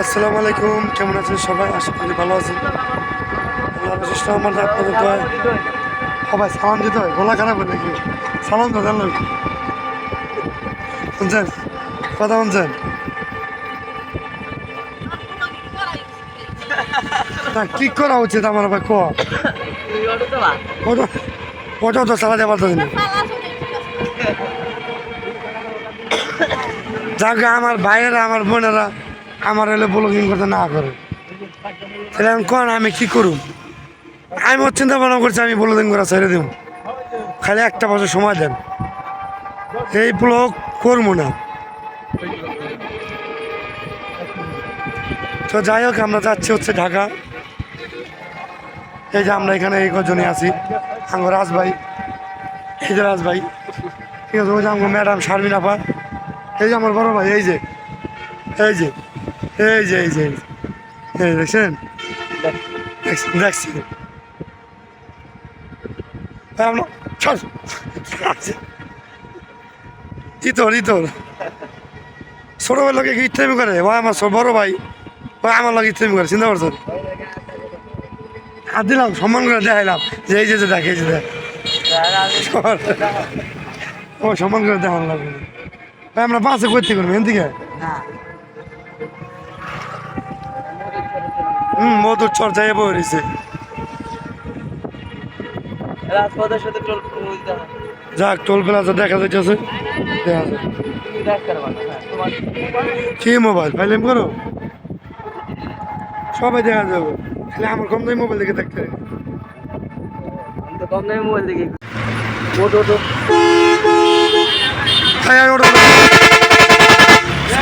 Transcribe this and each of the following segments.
আসসালামু আলাইকুম, কেমন আছেন সবাই? আশা করি ভালো আছেন। আল্লাহর বিশেষ রহমতে আপনাদের দোয়ায় সবাই সালাম দিতে হয়। গলা খারাপ হয়ে নাকি? সালাম তো জানলো শুনছেন, কথা শুনছেন না? কি করা উচিত আমার ভাই? ওটাও তো চালাতে পারতেছি না। যাক, আমার ভাইয়েরা আমার বোনেরা আমার হলে ব্লগিং করতে না করে, তাহলে আমি কোন আমি কি করুম? আমি ওর চিন্তা ভাবনা করছি আমি ব্লগিং করা ছেড়ে দেব, খালি একটা বছর সময় দেন, এই ব্লগ করবো না। তো যাই হোক, আমরা যাচ্ছি হচ্ছে ঢাকা। এই যে আমরা এখানে এই কজনে আছি, আমার রাজ ভাই, এই যে রাজ ভাই, ঠিক আছে, ওই যে আমার ম্যাডাম শারমিন আপা, এই যে আমার বড় ভাই, এই যে এই যে এই যে এই যে এই দেখছেন, দেখছেন ইতর ইতর ছোট ভাই লোকে ইত্তেমি করে, ভাই আমার বড় ভাই, ভাই আমার লোক ইত্তেমি করে, চিন্তা করছেন? হাত দিলাম, সম্মান করে দেখাইলাম যে এই যে দেখ, এই যে দেখ, ও সম্মান করে দেখানো লাগবে। ভাই আমরা বাসে করতে করবো এন থেকে মধুর চর্চায় বইছে। যাক, টোল প্লাজা দেখা যাইতেছে, দেখা যায় কি মোবাইল ফাইলেম করো, সবাই দেখা যাবে, খালি আমার কম দামি মোবাইল দেখে দেখতে কম দামি মোবাইল দেখি।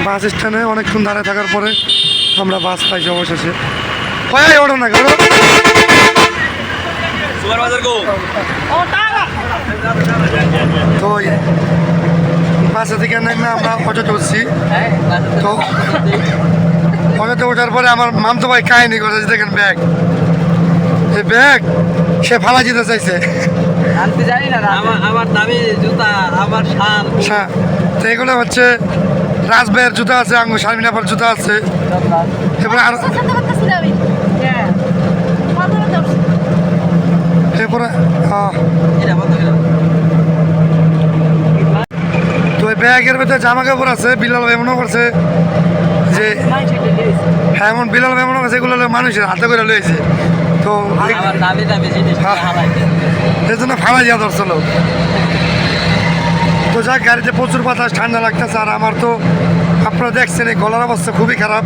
বাস স্ট্যান্ডে অনেকক্ষণ দাঁড়ায় থাকার পরে আমরা বাস পাইছি অবশেষে। ওঠো না কেন, তো বাসে থেকে নেমে আমরা অটোতে উঠছি। তো অটোতে ওঠার পরে আমার মামতো ভাই কাহিনি করে, দেখেন ব্যাগ, এই ব্যাগ সে ফালা যেতে চাইছে। আমি জানি না, আমার দামি জুতা, আমার শাল, তো এগুলো হচ্ছে রাজ ভাইয়ের জুতা আছে, আঙ্গু শারমিন আপার জুতা আছে, এরপরে আর এরপরে তো ওই ব্যাগের ভেতরে জামা কাপড় আছে। বিলাল ভাই মনে করছে যে হ্যাঁ, এমন বিলাল ভাই মনে করছে এগুলো মানুষের হাতে করে লয়েছে, তো এই জন্য ফালা দিয়া ধরছিল। তো যাক, গাড়িতে প্রচুর বাতাস, ঠান্ডা লাগতেছে। আর আমার তো আপনারা দেখছেন এই গলার অবস্থা খুবই খারাপ,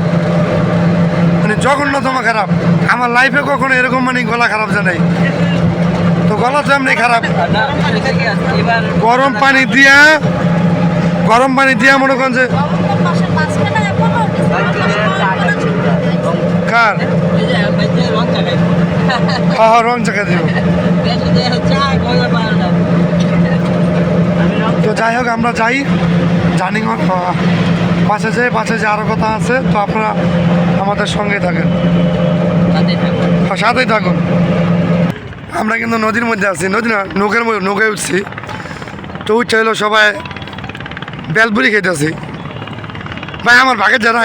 মানে জঘন্যতম খারাপ। আমার লাইফে কখনো এরকম মানে গলা খারাপ জানাই, তো গলা তো এমনি খারাপ। গরম পানি দিয়া মনে করেন যে কার রং চাকা দিব। তো যাই হোক, আমরা যাই জানি পাশে যে আরো কথা আছে, তো আপনারা আমাদের সঙ্গে থাকেন, সাথেই থাকুন। আমরা কিন্তু নদীর মধ্যে আছি, নদী না, নৌকায় উঠছি। তো উঠছে হলো সবাই বেলপুরি খেতেছি। ভাই আমার ভাগের যারা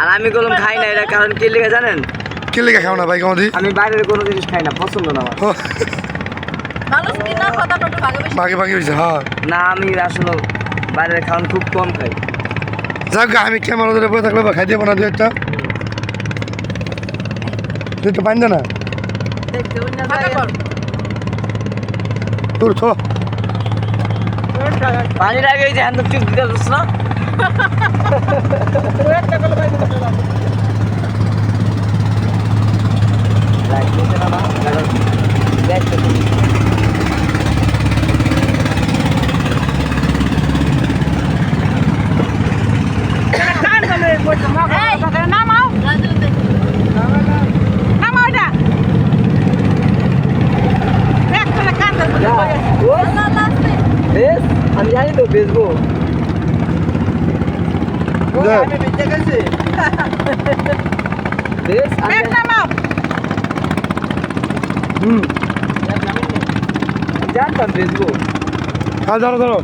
আর আমি কোনো খাই না, এটা কারণ কি লিখে জানেন? কি লিখে খাও না ভাই? কমদি আমি বাইরের কোনো জিনিস খাই না, পছন্দ না আমার। ভাগে হয়েছে, হ্যাঁ না, আমি আসলে বাইরের খাওয়ান খুব কম খাই। যাক, আমি ক্যামেরা ধরে বসে থাকলে খাই দিয়ে না, দু একটা পাইন না তোর ছো পানির আগে যে হ্যান্ড চুপ দিতে পারছ না। আমি জানি তো বেচবো, আমি বেচে গেছি। জানতাম ফেসবুক। হ্যাঁ ধরো ধরো।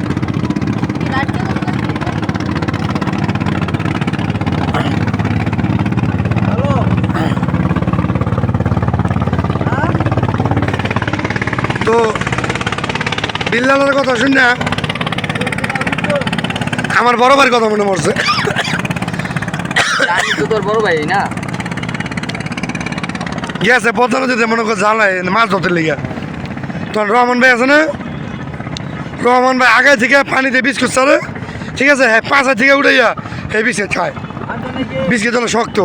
তো বিল্লালের কথা শুন না আমার বড় ভাইয়ের কথা মনে পড়ছে। আমি তো তোর বড় ভাই না। গেছে পদ্মা নদীতে মনে করে জ্বালায় মাছ ধরতে লেগে। তখন রহমান ভাই আছে না, রহমান ভাই আগে থেকে পানিতে বিস্কুট ছাড়ে, ঠিক আছে, হ্যাঁ পাঁচা থেকে উঠাইয়া এই বিস্কুট খায়। বিস্কুট হলো শক্ত,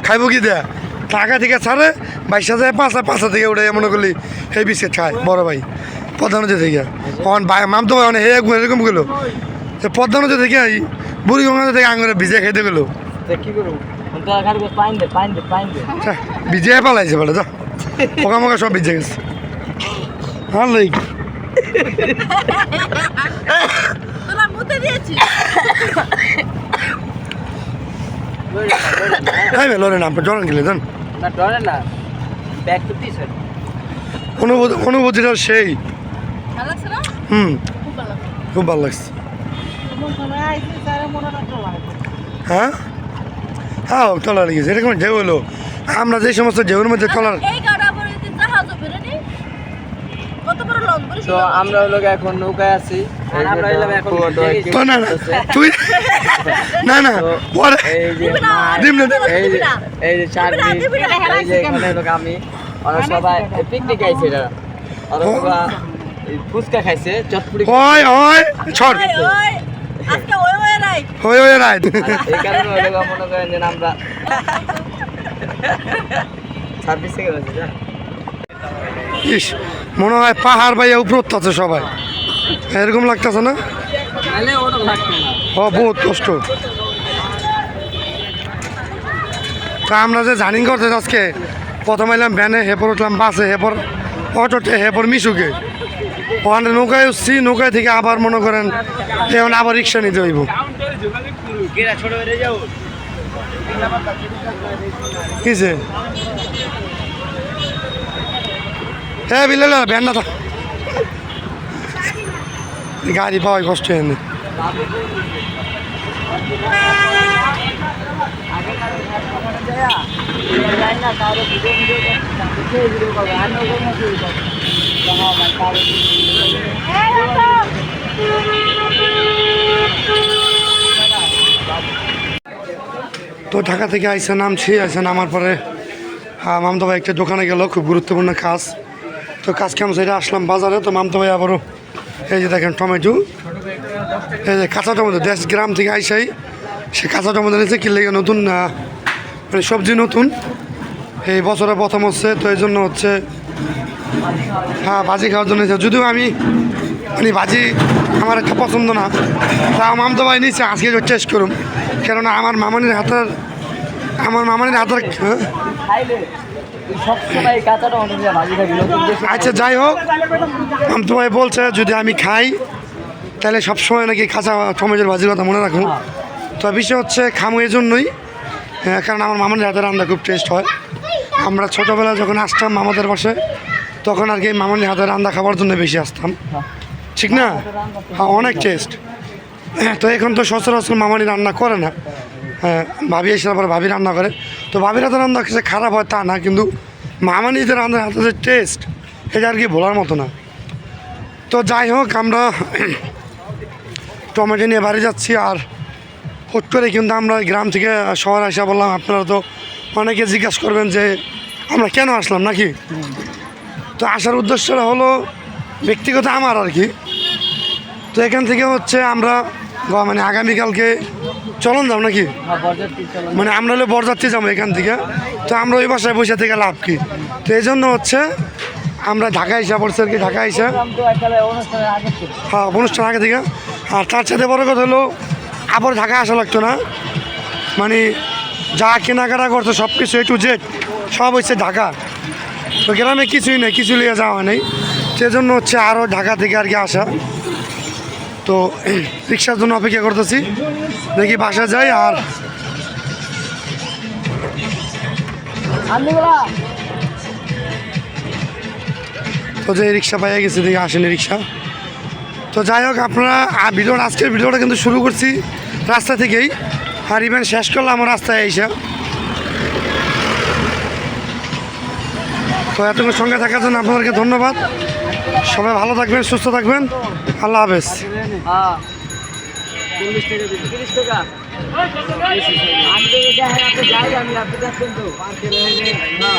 খাইব কি দেয় তা আগে থেকে ছাড়ে, বাইশা যায় পাঁচা থেকে উঠাইয়া মনে করলি এই বিস্কুট খায় বড় ভাই পদ্মা নদী থেকে। তখন ভাই মামতো ভাই অনেক এরকম গেলো পদ্মা নদী থেকে বুড়ি গঙ্গা থেকে আঙুরে ভিজে খেতে গেলো, কি করবো পাইন দে পাইন দে পাইন দে। ভিজে পালাইছে বলে তো পোকা মোকা সব ভিজে গেছে। হ্যাঁ লাইক তোরা মুতে দিয়েছিস হ্যাঁ লড়ে না আপনার জড়ান গেলে জান না ডরে না ব্যাগ তো পিস হয়। অনুভূতিটা সেই। ভালো লাগছে না? হুম খুব ভালো লাগছে। খুব ভালো লাগছে। হ্যাঁ হ্যাঁ টলার গেছে এরকম ঢেউ হলো। আমরা যে সমস্ত ঢেউর মধ্যে টলার এই গাড়া পরে যে জাহাজও বেরোনি কত বড় লং করে তো আমরা হলো এখন নৌকায় আছি। আর আমরা এলাম এখন তো না না তুই না না পরে এই যে দিম না এই যে এই যে চার এই যে এখানে হলো আমি ওরা সবাই পিকনিক আইছে এরা। ওরা সবাই ফুচকা খাইছে চটপুরি। ওই ওই ছড় ওই আজকে ওই ওই রাইট ওই রাইট। এই কারণে হলো মনে করেন যে আমরা 26 থেকে গেছি জান। ইস মনে হয় পাহাড় বাইয়া উপর আছে সবাই এরকম লাগতেছে না? নালে ওটা লাগতো না। ও বহুত কষ্ট। তা আমরা যে জার্নি করতে আজকে প্রথম এলাম ভ্যানে, হেপর উঠলাম বাসে, হেপর অটোতে, হেপর মিশুকে, ওখানে নৌকায় উঠছি, নৌকায় থেকে আবার মনে করেন এখন আবার রিক্সা নিতে হইব। কিসে হ্যাঁ বিলে ভ্যান না গাড়ি পাওয়াই কষ্ট এনে। তো ঢাকা থেকে আইসা নামছি, আইসা নামার পরে মামতো ভাই একটা দোকানে গেল, খুব গুরুত্বপূর্ণ কাজ। তো কাজ কাম সেটা আসলাম বাজারে। তো মামতো ভাই আবারও এই যে দেখেন টমেটো, এই যে কাঁচা টমেটো দেশ গ্রাম থেকে আইসাই সে কাঁচা টমেটো নিয়েছে কি লেগে নতুন মানে সবজি নতুন এই বছরে প্রথম হচ্ছে, তো এই জন্য হচ্ছে হ্যাঁ ভাজি খাওয়ার জন্য। যদিও আমি মানে ভাজি আমার একটা পছন্দ না, তা মামতো ভাই নিচ্ছে আজকে টেস্ট করুন, কেননা আমার মামানির হাতের আচ্ছা যাই হোক মামতো ভাই বলছে যদি আমি খাই তাহলে সবসময় নাকি কাঁচা টমেটোর ভাজির কথা মনে রাখুন। তো বিষয় হচ্ছে খামো এই জন্যই কারণ আমার মামানির হাতের রান্না খুব টেস্ট হয়। আমরা ছোটোবেলায় যখন আসতাম মামাদের বাসায় তখন আর কি মামানির হাতের রান্না খাবার জন্য বেশি আসতাম, ঠিক না? হ্যাঁ অনেক টেস্ট। তো এখন তো সচরাচর মামানি রান্না করে না, ভাবি এসার পরে ভাবি রান্না করে। তো ভাবির হাতে রান্না সে খারাপ হয় তা না, কিন্তু মামানিদের রান্নার হাতে যে টেস্ট এটা আর কি ভোলার মতো না। তো যাই হোক আমরা টমেটো নিয়ে বাড়ি যাচ্ছি। আর হুট করে কিন্তু আমরা গ্রাম থেকে শহরে আসা বললাম, আপনারা তো অনেকে জিজ্ঞাসা করবেন যে আমরা কেন আসলাম নাকি। তো আসার উদ্দেশ্যটা হলো ব্যক্তিগত আমার আর কি। তো এখান থেকে হচ্ছে আমরা মানে আগামীকালকে চলন যাও নাকি, মানে আমরা হলে বরযাত্রী যাবো এখান থেকে। তো আমরা ওই বাসায় বসে থেকে লাভ কি, তো এই জন্য হচ্ছে আমরা ঢাকা এসে পড়ছি আর কি। ঢাকা এসে হ্যাঁ অনুষ্ঠান আগে থেকে। আর তার সাথে বড় কথা হলো আবার ঢাকা আসা লাগতো না, মানে যা কেনাকাটা করতো সব কিছু A to Z সব হচ্ছে ঢাকা। তো গ্রামে কিছুই নেই, কিছু নিয়ে যাওয়া নেই, সেজন্য হচ্ছে আরও ঢাকা থেকে আর কি আসা। তো রিক্সার জন্য অপেক্ষা করতেছি, দেখি বাসা যাই। আর তো যে রিক্সা পাইয়া গেছে দেখে আসেনি রিক্সা। তো যাই হোক আপনারা ভিডিওটা আজকের ভিডিওটা কিন্তু শুরু করছি রাস্তা থেকেই, আর ইভেন্ট শেষ করলাম রাস্তায় এসে। তো এতক্ষণ সঙ্গে থাকার জন্য আপনাদেরকে ধন্যবাদ। সবাই ভালো থাকবেন, সুস্থ থাকবেন। আল্লাহ হাফেজ। হ্যাঁ 40 টাকা দিন 30 টাকা আমি যাই আমি আপনি দেখবেন তো 5 কিলো হলে না